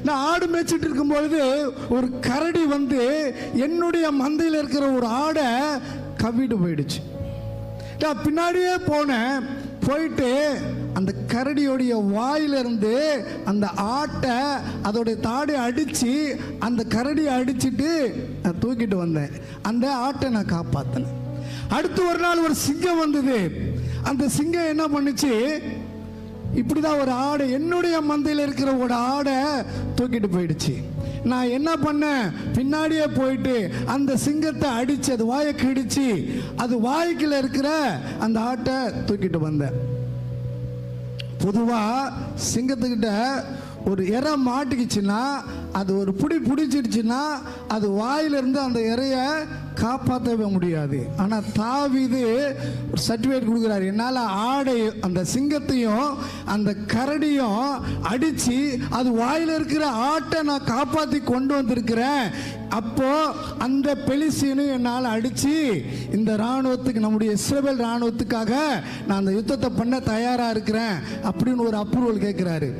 நான் ஆடு மேய்ச்சிட்டு இருக்கும் பொழுது ஒரு கரடி வந்து என்னுடைய மந்தையில் இருக்கிற ஒரு ஆடை கவ்விட்டு போயிடுச்சு. நான் பின்னாடியே போனேன். போயிட்டு அந்த கரடியோடைய வாயிலிருந்து அந்த ஆட்டை அதோடைய தாடை அடித்து அந்த கரடியை அடிச்சுட்டு நான் தூக்கிட்டு வந்தேன். அந்த ஆட்டை நான் காப்பாற்றினேன். அடுத்து ஒரு நாள் ஒரு சிங்கம் வந்தது. அந்த சிங்கம் என்ன பண்ணுச்சு, இப்படிதான் ஒரு ஆடை, என்னுடைய மந்தையில் இருக்கிற ஒரு ஆடை தூக்கிட்டு போயிடுச்சு. நான் என்ன பண்ணேன், பின்னாடியே போயிட்டு அந்த சிங்கத்தை அடிச்சு அது வாயை கிடிச்சு அது வாய்க்குள்ள இருக்கிற அந்த ஆட்டை தூக்கிட்டு வந்தேன். பொதுவா சிங்கத்துக்கிட்ட ஒரு இறை மாட்டிக்கிச்சுன்னா, அது ஒரு பிடிச்சிடுச்சுன்னா அது வாயிலிருந்து அந்த இறைய காப்பாற்றவே முடியாது. ஆனால் தாவீது ஒரு சர்டிஃபிகேட் கொடுக்குறாரு, என்னால் ஆடை அந்த சிங்கத்தையும் அந்த கரடியும் அடித்து அது வாயில் இருக்கிற ஆட்டை நான் காப்பாற்றி கொண்டு வந்திருக்கிறேன். அப்போ அந்த பெலிஸ்தீனையும் என்னால் அடித்து இந்த இராணுவத்துக்கு, நம்முடைய இஸ்ரவேல் இராணுவத்துக்காக நான் அந்த யுத்தத்தை பண்ண தயாராக இருக்கிறேன் அப்படின்னு ஒரு அப்ரூவல் கேட்குறாரு.